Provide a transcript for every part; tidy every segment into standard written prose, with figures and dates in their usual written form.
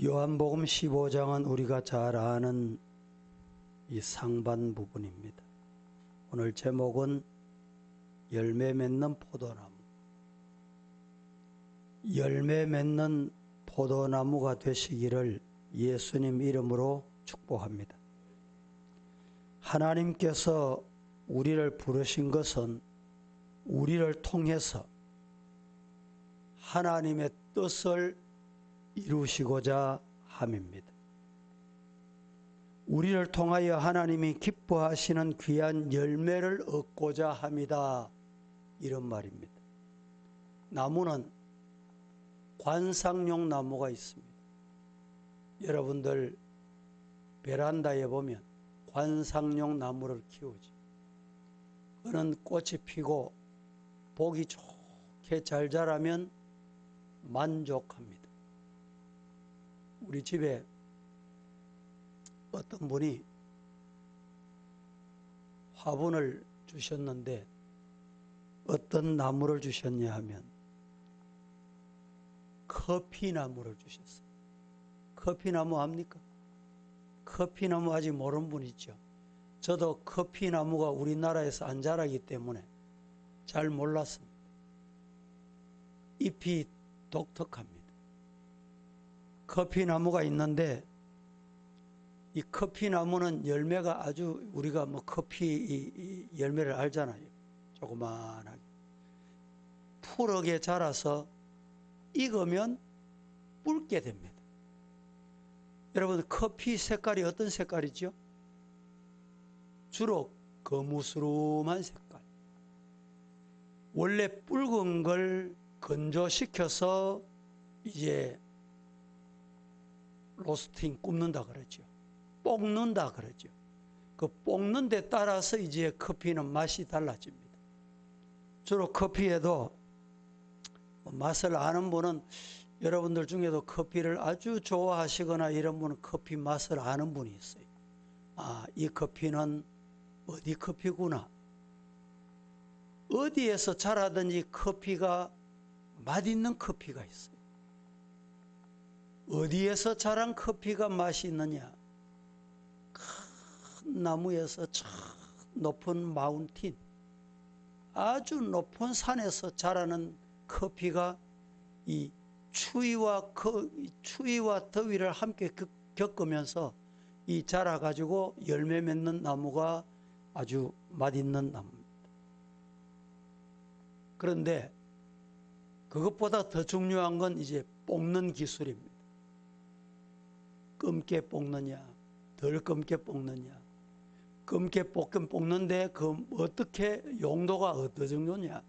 요한복음 15장은 우리가 잘 아는 이 상반 부분입니다. 오늘 제목은 열매 맺는 포도나무. 열매 맺는 포도나무가 되시기를 예수님 이름으로 축복합니다. 하나님께서 우리를 부르신 것은 우리를 통해서 하나님의 뜻을 이루시고자 함입니다. 우리를 통하여 하나님이 기뻐하시는 귀한 열매를 얻고자 함이다, 이런 말입니다. 나무는 관상용 나무가 있습니다. 여러분들 베란다에 보면 관상용 나무를 키우죠. 그는 꽃이 피고 보기 좋게 잘 자라면 만족합니다. 우리 집에 어떤 분이 화분을 주셨는데 어떤 나무를 주셨냐 하면 커피나무를 주셨어요. 커피나무 압니까? 커피나무 아직 모르는 분 있죠. 저도 커피나무가 우리나라에서 안 자라기 때문에 잘 몰랐습니다. 잎이 독특합니다. 커피나무가 있는데 이 커피나무는 열매가 아주, 우리가 뭐 커피 열매를 알잖아요. 조그만하게 푸르게 자라서 익으면 붉게 됩니다. 여러분, 커피 색깔이 어떤 색깔이죠? 주로 거무스름한 색깔. 원래 붉은 걸 건조시켜서 이제 로스팅, 굽는다 그러죠. 볶는다 그러죠. 그 볶는 데 따라서 이제 커피는 맛이 달라집니다. 주로 커피에도 맛을 아는 분은, 여러분들 중에도 커피를 아주 좋아하시거나 이런 분은 커피 맛을 아는 분이 있어요. 아, 이 커피는 어디 커피구나. 어디에서 자라든지 커피가 맛있는 커피가 있어요. 어디에서 자란 커피가 맛이 있느냐? 큰 나무에서 저 높은 마운틴, 아주 높은 산에서 자라는 커피가 이 추위와 더위를 함께 겪으면서 이 자라가지고 열매 맺는 나무가 아주 맛있는 나무입니다. 그런데 그것보다 더 중요한 건 이제 볶는 기술입니다. 검게 볶느냐, 덜 검게 볶느냐. 검게 볶는데 그 어떻게 용도가 어떤 정도냐.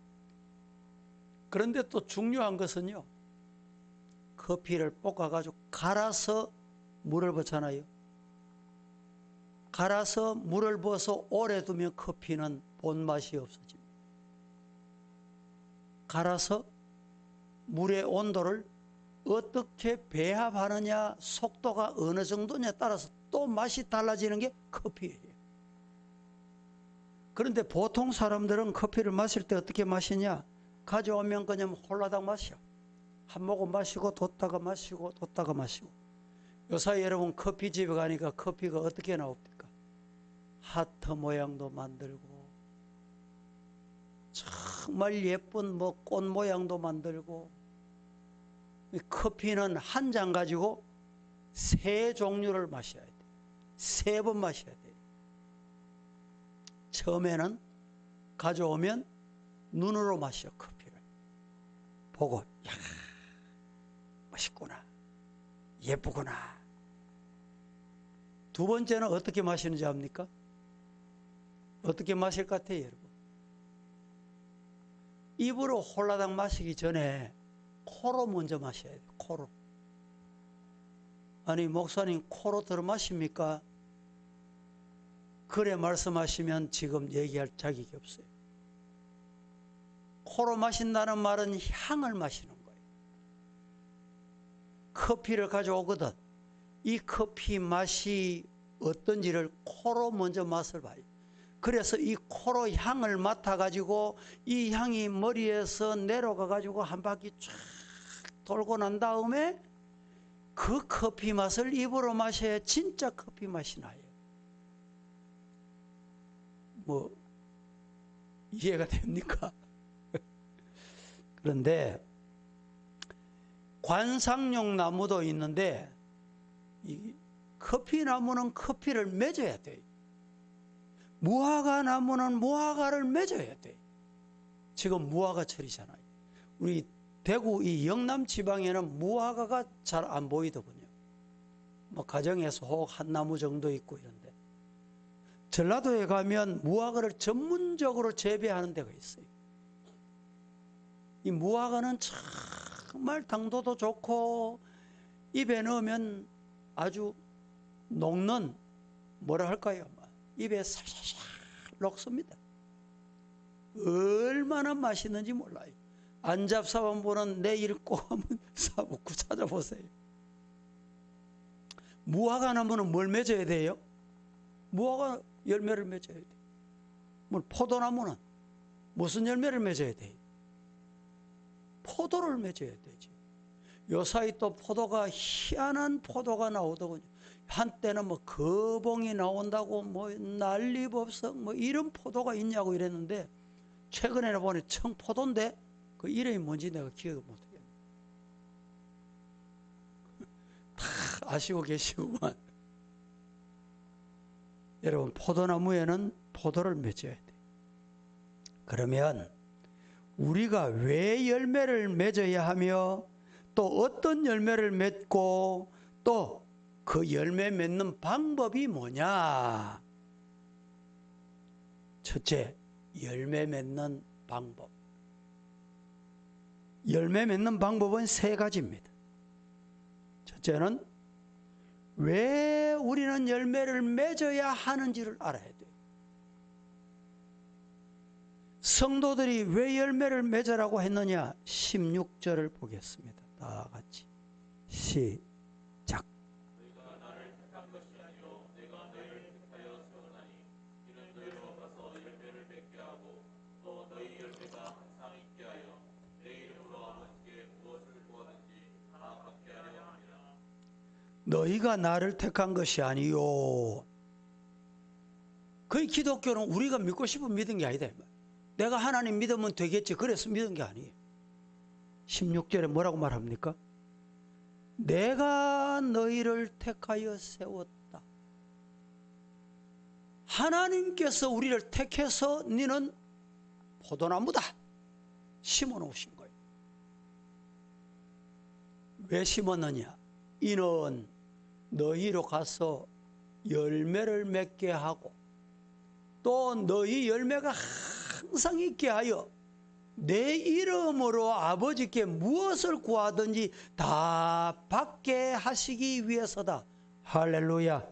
그런데 또 중요한 것은요, 커피를 볶아가지고 갈아서 물을 붓잖아요. 갈아서 물을 부어서 오래 두면 커피는 본맛이 없어집니다. 갈아서 물의 온도를 어떻게 배합하느냐, 속도가 어느 정도냐에 따라서 또 맛이 달라지는 게 커피예요. 그런데 보통 사람들은 커피를 마실 때 어떻게 마시냐? 가져오면 그냥 홀라당 마셔. 한 모금 마시고 뒀다가 마시고 뒀다가 마시고. 요사이 여러분 커피집에 가니까 커피가 어떻게 나옵니까? 하트 모양도 만들고 정말 예쁜 뭐 꽃 모양도 만들고. 커피는 한 잔 가지고 3종류를 마셔야 돼요. 3번 마셔야 돼요. 처음에는 가져오면 눈으로 마셔. 커피를 보고, 야, 맛있구나, 예쁘구나. 두 번째는 어떻게 마시는지 압니까? 어떻게 마실 것 같아요, 여러분? 입으로 홀라당 마시기 전에 코로 먼저 마셔야 돼요. 코로. 아니, 목사님 코로 들어 마십니까? 그래 말씀하시면 지금 얘기할 자격이 없어요. 코로 마신다는 말은 향을 마시는 거예요. 커피를 가져오거든 이 커피 맛이 어떤지를 코로 먼저 맛을 봐요. 그래서 이 코로 향을 맡아가지고 이 향이 머리에서 내려가가지고 한 바퀴 쫙 돌고 난 다음에 그 커피 맛을 입으로 마셔야 진짜 커피 맛이 나요. 뭐 이해가 됩니까? 그런데 관상용 나무도 있는데 이 커피 나무는 커피를 맺어야 돼요. 무화과 나무는 무화과를 맺어야 돼요. 지금 무화과철이잖아요. 우리 대구 이 영남 지방에는 무화과가 잘 안 보이더군요. 뭐 가정에서 혹 한 나무 정도 있고 이런데, 전라도에 가면 무화과를 전문적으로 재배하는 데가 있어요. 이 무화과는 정말 당도도 좋고 입에 넣으면 아주 녹는, 뭐라 할까요? 입에 살살살 녹습니다. 얼마나 맛있는지 몰라요. 안 잡사본 분은 내일 꼭 한번 사먹고 찾아보세요. 무화과 나무는 뭘 맺어야 돼요? 무화과 열매를 맺어야 돼요. 포도나무는 무슨 열매를 맺어야 돼요? 포도를 맺어야 되죠. 요사이 또 포도가 희한한 포도가 나오더군요. 한때는 뭐 거봉이 나온다고 뭐 난리법석 뭐 이런 포도가 있냐고 이랬는데, 최근에는 보니 청포도인데 그 이름이 뭔지 내가 기억을 못하겠네. 다 아시고 계시구만. 여러분, 포도나무에는 포도를 맺어야 돼. 그러면 우리가 왜 열매를 맺어야 하며, 또 어떤 열매를 맺고, 또 그 열매 맺는 방법이 뭐냐? 첫째, 열매 맺는 방법. 열매 맺는 방법은 세 가지입니다. 첫째는 왜 우리는 열매를 맺어야 하는지를 알아야 돼요. 성도들이 왜 열매를 맺으라고 했느냐? 16절을 보겠습니다. 다 같이 시작. 너희가 나를 택한 것이 아니요. 거의 기독교는 우리가 믿고 싶으면 믿은 게 아니다. 내가 하나님 믿으면 되겠지, 그래서 믿은 게 아니에요. 16절에 뭐라고 말합니까? 내가 너희를 택하여 세웠다. 하나님께서 우리를 택해서 너는 포도나무다 심어 놓으신 거예요. 왜 심었느냐? 이는 너희로 가서 열매를 맺게 하고, 또 너희 열매가 항상 있게 하여 내 이름으로 아버지께 무엇을 구하든지 다 받게 하시기 위해서다. 할렐루야.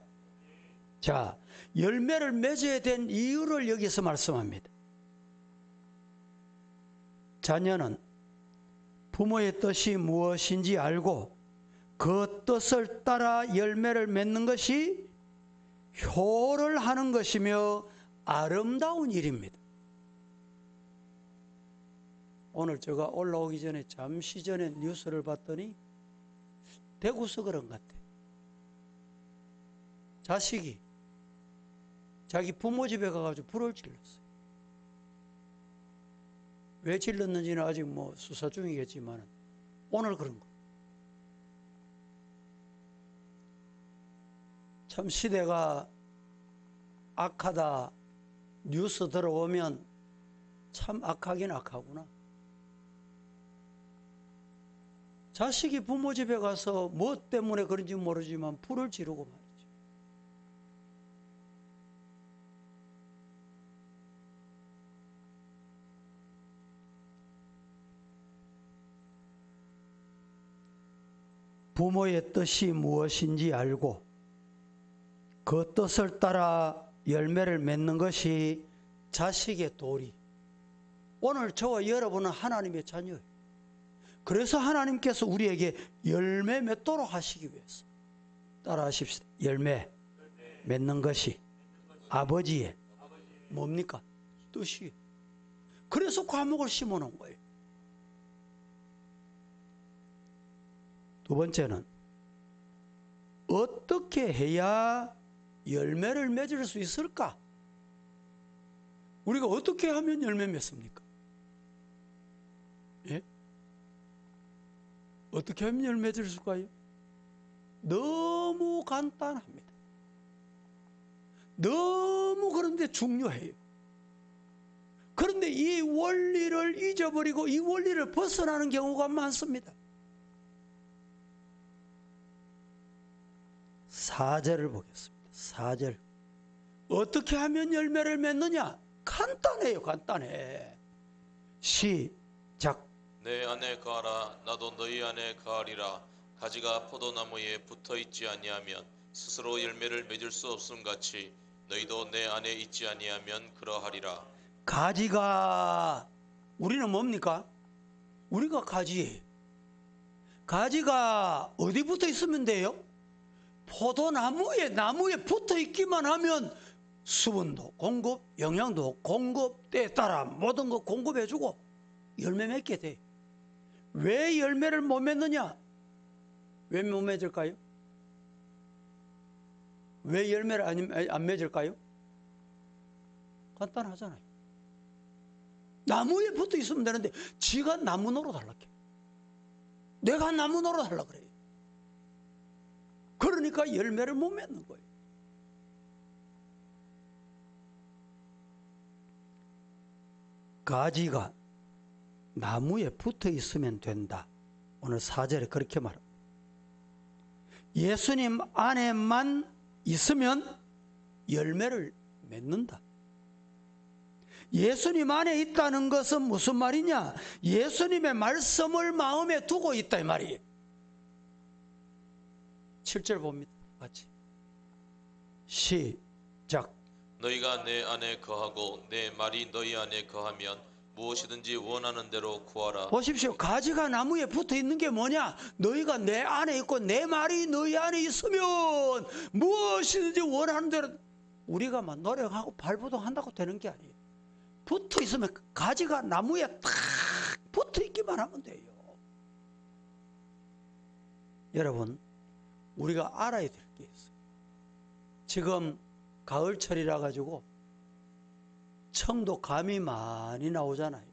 자, 열매를 맺어야 된 이유를 여기서 말씀합니다. 자녀는 부모의 뜻이 무엇인지 알고 그 뜻을 따라 열매를 맺는 것이 효를 하는 것이며 아름다운 일입니다. 오늘 제가 올라오기 전에 잠시 전에 뉴스를 봤더니 대구서 그런 것 같아요. 자식이 자기 부모 집에 가가지고 불을 질렀어요. 왜 질렀는지는 아직 뭐 수사 중이겠지만 오늘 그런 거. 참 시대가 악하다 뉴스 들어오면 참 악하긴 악하구나. 자식이 부모 집에 가서 뭐 때문에 그런지 모르지만 불을 지르고 말이죠. 부모의 뜻이 무엇인지 알고 그 뜻을 따라 열매를 맺는 것이 자식의 도리. 오늘 저와 여러분은 하나님의 자녀예요. 그래서 하나님께서 우리에게 열매 맺도록 하시기 위해서 따라 하십시다. 열매 맺는 것이 아버지의 뭡니까? 뜻이에요. 그래서 과목을 심어 놓은 거예요. 두 번째는 어떻게 해야 열매를 맺을 수 있을까? 우리가 어떻게 하면 열매 맺습니까? 예? 어떻게 하면 열매 맺을 수 있을까요? 너무 간단합니다. 너무 그런데 중요해요. 그런데 이 원리를 잊어버리고 이 원리를 벗어나는 경우가 많습니다. 4절을 보겠습니다. 4절. 어떻게 하면 열매를 맺느냐? 간단해요. 간단해. 시작. 내 안에 거하라 나도 너희 안에 거하리라. 가지가 포도나무에 붙어 있지 아니하면 스스로 열매를 맺을 수 없음 같이 너희도 내 안에 있지 아니하면 그러하리라. 가지가 우리는 뭡니까? 우리가 가지. 가지가 어디 붙어 있으면 돼요? 나무에 붙어 있기만 하면 수분도 공급, 영양도 공급, 때에 따라 모든 거 공급해주고 열매 맺게 돼. 왜 열매를 못 맺느냐? 왜 못 맺을까요? 왜 열매를 안 맺을까요? 간단하잖아요. 나무에 붙어 있으면 되는데 지가 나무 노릇 하려고 해. 내가 나무 노릇 하려고 그래요. 그러니까 열매를 못 맺는 거예요. 가지가 나무에 붙어 있으면 된다. 오늘 4절에 그렇게 말합니다. 예수님 안에만 있으면 열매를 맺는다. 예수님 안에 있다는 것은 무슨 말이냐? 예수님의 말씀을 마음에 두고 있다 이 말이에요. 7절 봅니다. 같이 시작. 너희가 내 안에 거하고 내 말이 너희 안에 거하면 무엇이든지 원하는 대로 구하라. 보십시오. 가지가 나무에 붙어 있는 게 뭐냐? 너희가 내 안에 있고 내 말이 너희 안에 있으면 무엇이든지 원하는 대로. 우리가 막 노력하고 발부동한다고 되는 게 아니에요. 붙어 있으면 가지가 나무에 딱 붙어 있기만 하면 돼요. 여러분, 우리가 알아야 될 게 있어요. 지금 가을철이라 가지고 청도 감이 많이 나오잖아요.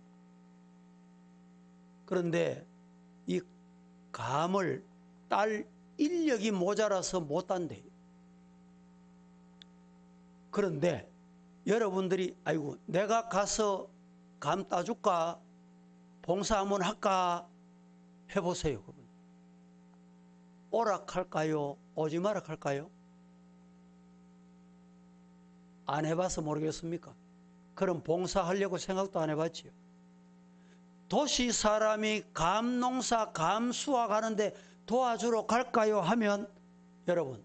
그런데 이 감을 딸 인력이 모자라서 못 딴대요. 그런데 여러분들이 아이고 내가 가서 감 따줄까? 봉사 한번 할까? 해보세요. 그분. 오락할까요? 오지 마락할까요? 안 해봐서 모르겠습니까? 그럼 봉사하려고 생각도 안 해봤지요. 도시 사람이 감 농사, 감 수확하는데 도와주러 갈까요? 하면 여러분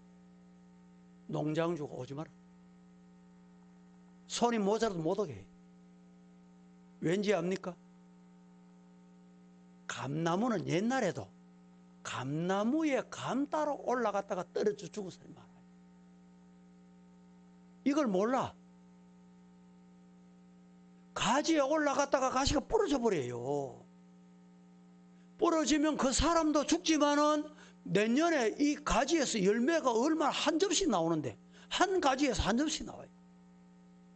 농장 주고 오지 마라. 손이 모자라도 못 오게 해. 왠지 압니까? 감나무는 옛날에도 감나무에 감 따러 올라갔다가 떨어져 죽은 사람이 많아요. 이걸 몰라. 가지에 올라갔다가 가시가 부러져 버려요. 부러지면 그 사람도 죽지만은 내년에 이 가지에서 열매가 얼마나 한 접시 나오는데 한 가지에서 한 접시 나와요.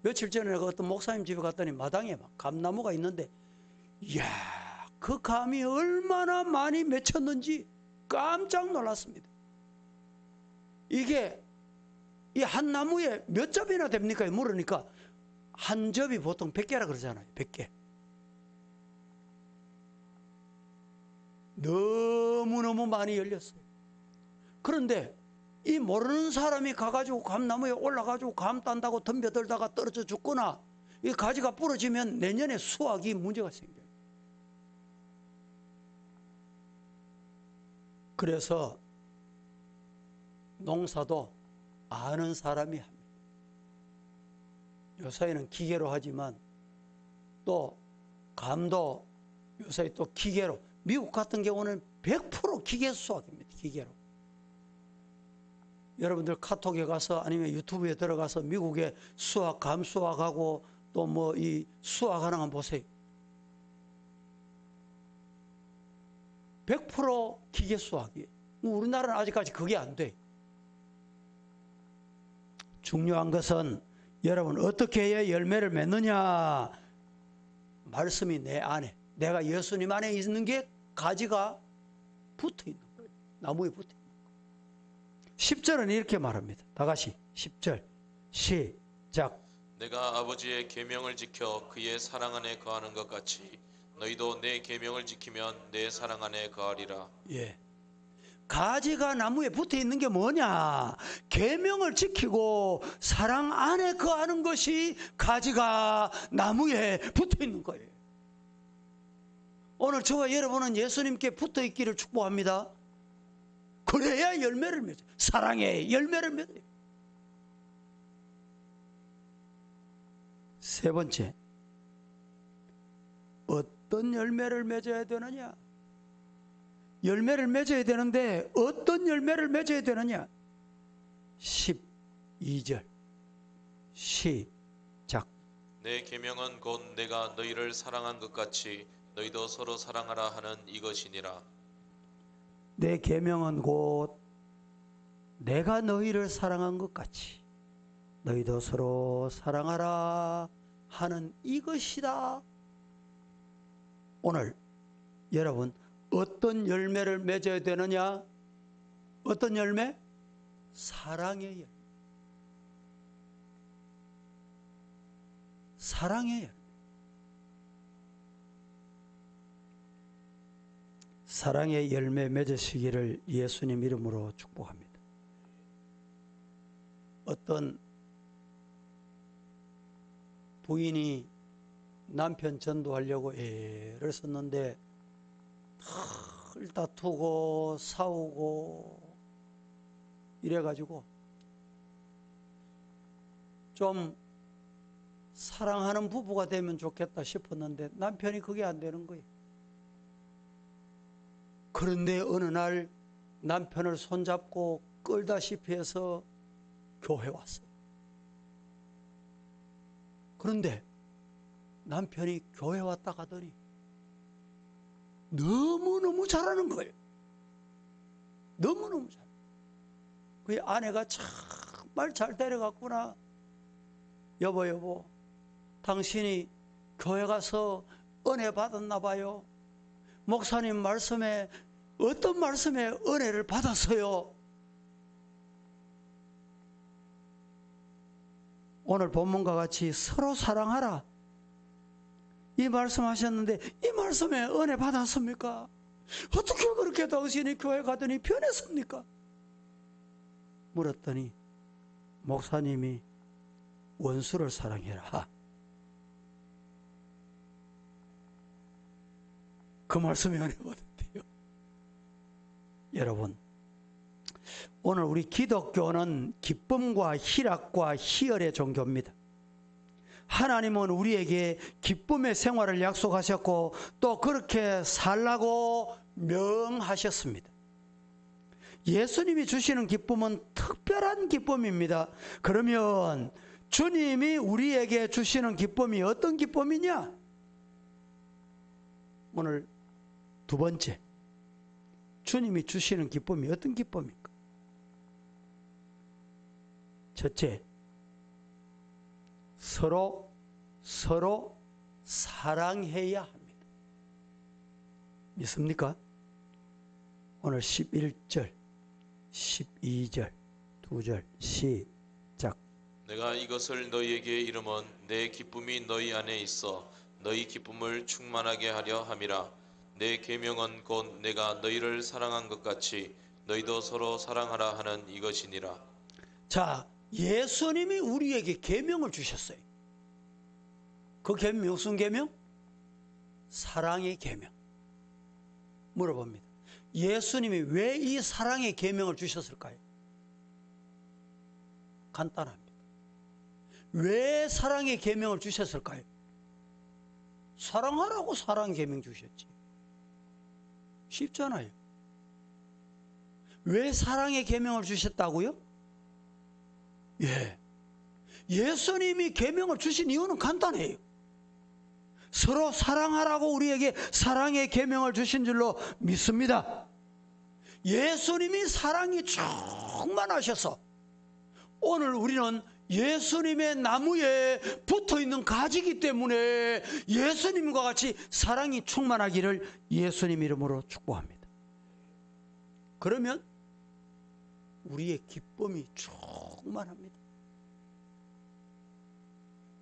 며칠 전에 그 어떤 목사님 집에 갔더니 마당에 막 감나무가 있는데 이야 그 감이 얼마나 많이 맺혔는지 깜짝 놀랐습니다. 이게 이 한 나무에 몇 접이나 됩니까? 물으니까 한 접이 보통 100개라 그러잖아요. 100개. 너무너무 많이 열렸어요. 그런데 이 모르는 사람이 가가지고 감나무에 올라가지고 감 딴다고 덤벼들다가 떨어져 죽거나 이 가지가 부러지면 내년에 수확이 문제가 생겨요. 그래서 농사도 아는 사람이 합니다. 요새는 기계로 하지만 또 감도 요새 또 기계로, 미국 같은 경우는 100% 기계 수확입니다. 기계로. 여러분들 카톡에 가서 아니면 유튜브에 들어가서 미국의 수확, 감 수확하고 또 뭐 이 수확하는 거 보세요. 100% 기계 수확이에요. 우리나라는 아직까지 그게 안 돼. 중요한 것은 여러분 어떻게 해야 열매를 맺느냐? 말씀이 내 안에, 내가 예수님 안에 있는 게 가지가 붙어 있는 거예요. 나무에 붙어 있는 거예요. 10절은 이렇게 말합니다. 다 같이 10절 시작. 내가 아버지의 계명을 지켜 그의 사랑 안에 거하는 것 같이 너희도 내 계명을 지키면 내 사랑 안에 거하리라. 예. 가지가 나무에 붙어 있는 게 뭐냐? 계명을 지키고 사랑 안에 거하는 것이 가지가 나무에 붙어 있는 거예요. 오늘 저와 여러분은 예수님께 붙어 있기를 축복합니다. 그래야 열매를 맺어요. 사랑의 열매를 맺어요. 세 번째, 어떤 열매를 맺어야 되느냐? 열매를 맺어야 되는데 어떤 열매를 맺어야 되느냐? 12절 시작. 내 계명은 곧 내가 너희를 사랑한 것 같이 너희도 서로 사랑하라 하는 이것이니라. 내 계명은 곧 내가 너희를 사랑한 것 같이 너희도 서로 사랑하라 하는 이것이다. 오늘 여러분 어떤 열매를 맺어야 되느냐? 어떤 열매? 사랑의 열매. 사랑의 열매. 사랑의 열매 맺으시기를 예수님 이름으로 축복합니다. 어떤 부인이 남편 전도하려고 애를 썼는데 늘 다투고 싸우고 이래가지고 좀 사랑하는 부부가 되면 좋겠다 싶었는데 남편이 그게 안 되는 거예요. 그런데 어느 날 남편을 손잡고 끌다시피 해서 교회 왔어요. 그런데 남편이 교회 왔다 가더니 너무너무 잘하는 거예요. 너무너무 잘. 그 아내가 정말 잘 데려갔구나. 여보, 당신이 교회 가서 은혜 받았나 봐요. 목사님 말씀에 어떤 말씀에 은혜를 받았어요? 오늘 본문과 같이 서로 사랑하라. 이 말씀하셨는데 이 말씀에 은혜 받았습니까? 어떻게 그렇게 당신이 교회 가더니 변했습니까? 물었더니 목사님이 원수를 사랑해라. 그 말씀에 은혜 받았대요. 여러분, 오늘 우리 기독교는 기쁨과 희락과 희열의 종교입니다. 하나님은 우리에게 기쁨의 생활을 약속하셨고 또 그렇게 살라고 명하셨습니다. 예수님이 주시는 기쁨은 특별한 기쁨입니다. 그러면 주님이 우리에게 주시는 기쁨이 어떤 기쁨이냐? 오늘 두 번째, 주님이 주시는 기쁨이 어떤 기쁨입니까? 첫째, 서로 사랑해야 합니다. 믿습니까? 오늘 11절, 12절, 2절 시작. 내가 이것을 너희에게 이름은 내 기쁨이 너희 안에 있어 너희 기쁨을 충만하게 하려 함이라. 내 계명은 곧 내가 너희를 사랑한 것 같이 너희도 서로 사랑하라 하는 이것이니라. 자, 예수님이 우리에게 계명을 주셨어요. 그 계명 무슨 계명? 사랑의 계명. 물어봅니다. 예수님이 왜 이 사랑의 계명을 주셨을까요? 간단합니다. 왜 사랑의 계명을 주셨을까요? 사랑하라고 사랑 계명 주셨지. 쉽잖아요. 왜 사랑의 계명을 주셨다고요? 예. 예수님이 계명을 주신 이유는 간단해요. 서로 사랑하라고 우리에게 사랑의 계명을 주신 줄로 믿습니다. 예수님이 사랑이 충만하셔서 오늘 우리는 예수님의 나무에 붙어있는 가지이기 때문에 예수님과 같이 사랑이 충만하기를 예수님 이름으로 축복합니다. 그러면 우리의 기쁨이 충만합니다.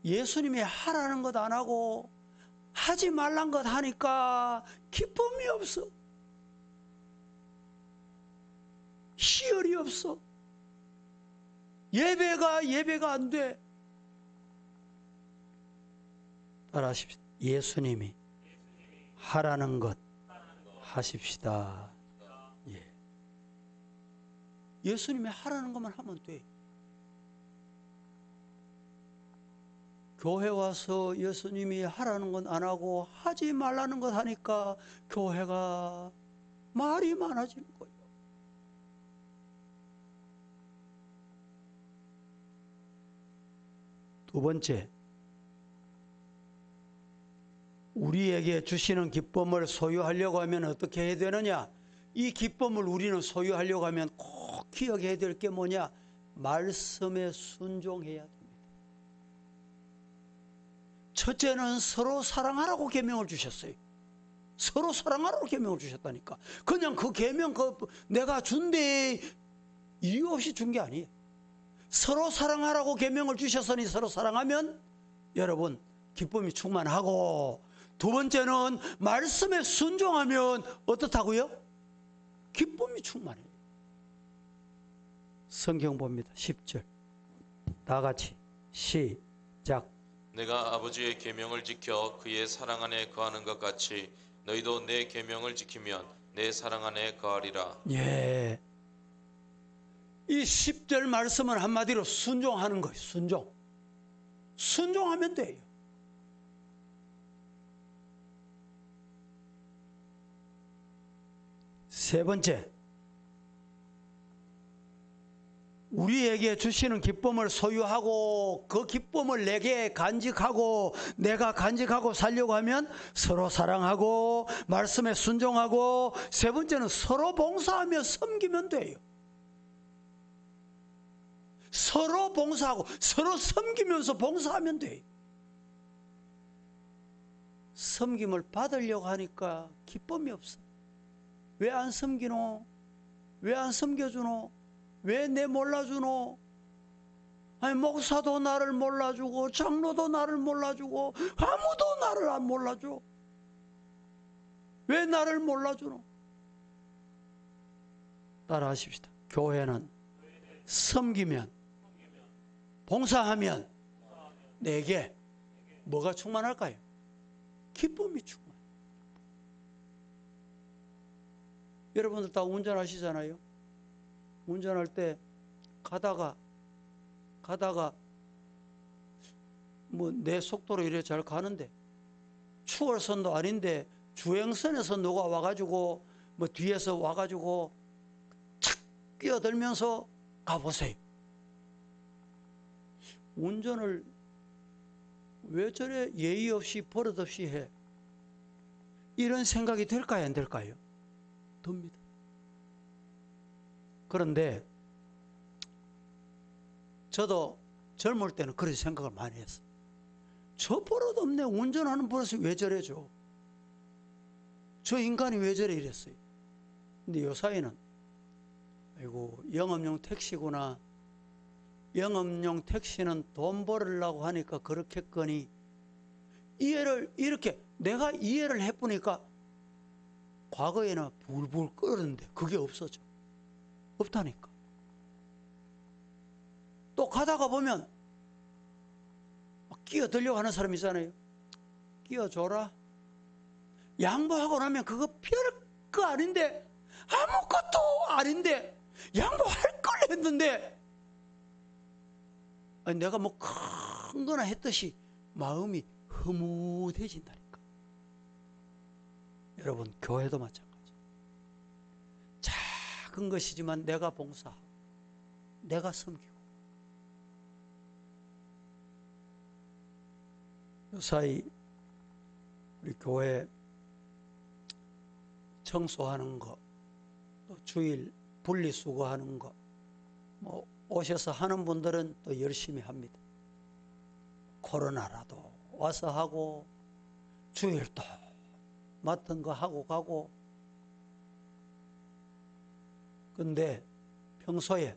예수님이 하라는 것 안 하고 하지 말란 것 하니까 기쁨이 없어. 희열이 없어. 예배가 안 돼. 따라하십시다. 예수님이 하라는 것 하십시다. 예. 예수님이 하라는 것만 하면 돼. 교회 와서 예수님이 하라는 건 안 하고 하지 말라는 것 하니까 교회가 말이 많아지는 거예요. 두 번째, 우리에게 주시는 기쁨을 소유하려고 하면 어떻게 해야 되느냐? 이 기쁨을 우리는 소유하려고 하면 꼭 기억해야 될 게 뭐냐? 말씀에 순종해야 됩니다. 첫째는 서로 사랑하라고 계명을 주셨어요. 서로 사랑하라고 계명을 주셨다니까. 그냥 그 계명 내가 준데 이유 없이 준 게 아니에요. 서로 사랑하라고 계명을 주셨으니 서로 사랑하면 여러분 기쁨이 충만하고, 두 번째는 말씀에 순종하면 어떻다고요? 기쁨이 충만해요. 성경 봅니다. 10절 다 같이 시작. 내가 아버지의 계명을 지켜 그의 사랑 안에 거하는 것 같이 너희도 내 계명을 지키면 내 사랑 안에 거하리라. 예. 이 10절 말씀은 한마디로 순종하는 거예요. 순종. 순종하면 돼요. 세 번째, 우리에게 주시는 기쁨을 소유하고 그 기쁨을 내게 간직하고 내가 간직하고 살려고 하면 서로 사랑하고 말씀에 순종하고, 세 번째는 서로 봉사하며 섬기면 돼요. 서로 봉사하고 서로 섬기면서 봉사하면 돼요. 섬김을 받으려고 하니까 기쁨이 없어. 왜 안 섬기노? 왜 안 섬겨주노? 왜 내 몰라주노? 아니 목사도 나를 몰라주고 장로도 나를 몰라주고 아무도 나를 안 몰라줘. 왜 나를 몰라주노? 따라하십시다. 교회는 섬기면, 봉사하면 내게 뭐가 충만할까요? 기쁨이 충만. 여러분들 다 운전하시잖아요. 운전할 때 가다가 뭐 내 속도로 이래 잘 가는데 추월선도 아닌데 주행선에서 누가 와가지고 뭐 뒤에서 와가지고 착 끼어들면서 가보세요. 운전을 왜 저래 예의 없이 버릇 없이 해? 이런 생각이 될까요, 안 될까요? 듭니다. 그런데 저도 젊을 때는 그런 생각을 많이 했어요. 저 버릇 없네. 운전하는 버릇이 왜 저래죠? 저 인간이 왜 저래 이랬어요. 근데 요 사이는 아이고 영업용 택시구나. 영업용 택시는 돈 벌으려고 하니까 그렇겠거니, 이해를 이렇게 내가 이해를 해보니까 과거에는 불불 끓었는데 그게 없어져. 없다니까. 또 가다가 보면 끼어들려고 하는 사람 있잖아요. 끼어줘라. 양보하고 나면 그거 별거 아닌데, 아무것도 아닌데 양보할 걸 했는데, 아니 내가 뭐 큰 거나 했듯이 마음이 흐뭇해진다니까. 여러분 교회도 마찬가지. 작은 것이지만 내가 봉사하고 내가 섬기고. 요사이 우리 교회 청소하는 거, 또 주일 분리수거하는 거, 뭐 오셔서 하는 분들은 또 열심히 합니다. 코로나라도 와서 하고 주일도 맡은 거 하고 가고. 근데 평소에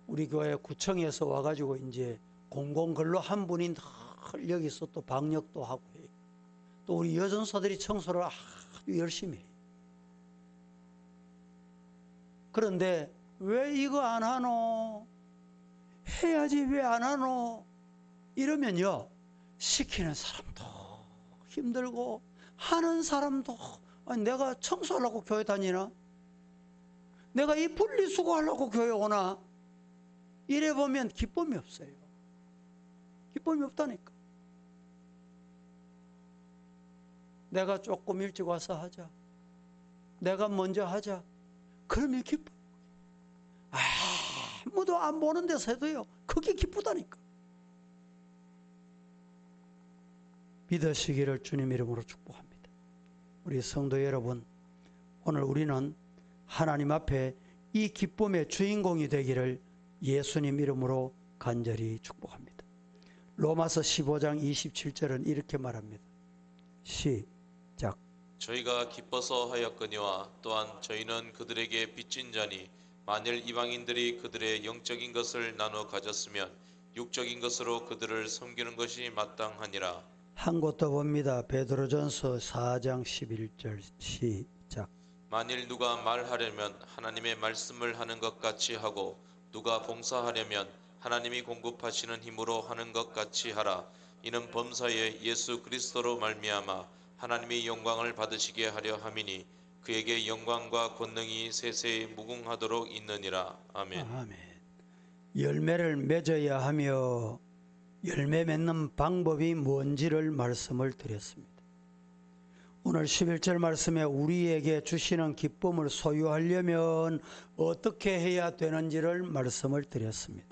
우리 교회 구청에서 와가지고 이제 공공근로 한 분이 늘 여기서 또 방역도 하고 해요. 또 우리 여전사들이 청소를 아주 열심히 해요. 그런데 왜 이거 안 하노? 해야지 왜 안 하노? 이러면요, 시키는 사람도 힘들고 하는 사람도, 아니 내가 청소하려고 교회 다니나? 내가 이 분리수거하려고 교회 오나? 이래 보면 기쁨이 없어요. 기쁨이 없다니까. 내가 조금 일찍 와서 하자. 내가 먼저 하자. 그러면 기뻐. 아무도 안 보는 데서 해도요, 그게 기쁘다니까. 믿으시기를 주님 이름으로 축복합니다. 우리 성도 여러분, 오늘 우리는 하나님 앞에 이 기쁨의 주인공이 되기를 예수님 이름으로 간절히 축복합니다. 로마서 15장 27절은 이렇게 말합니다. 시작. 저희가 기뻐서 하였거니와 또한 저희는 그들에게 빚진 자니 만일 이방인들이 그들의 영적인 것을 나눠 가졌으면 육적인 것으로 그들을 섬기는 것이 마땅하니라. 한 곳 더 봅니다. 베드로전서 4장 11절 시작. 만일 누가 말하려면 하나님의 말씀을 하는 것 같이 하고 누가 봉사하려면 하나님이 공급하시는 힘으로 하는 것 같이 하라. 이는 범사에 예수 그리스도로 말미암아 하나님이 영광을 받으시게 하려 함이니 그에게 영광과 권능이 세세히 무궁하도록 있느니라. 아멘. 아멘. 열매를 맺어야 하며 열매 맺는 방법이 뭔지를 말씀을 드렸습니다. 오늘 11절 말씀에 우리에게 주시는 기쁨을 소유하려면 어떻게 해야 되는지를 말씀을 드렸습니다.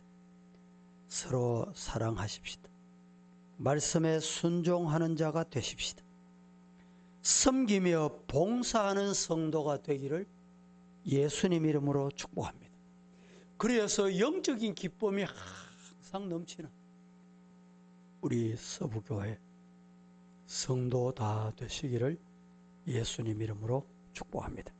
서로 사랑하십시다. 말씀에 순종하는 자가 되십시다. 섬기며 봉사하는 성도가 되기를 예수님 이름으로 축복합니다. 그래서 영적인 기쁨이 항상 넘치는 우리 서부교회 성도 다 되시기를 예수님 이름으로 축복합니다.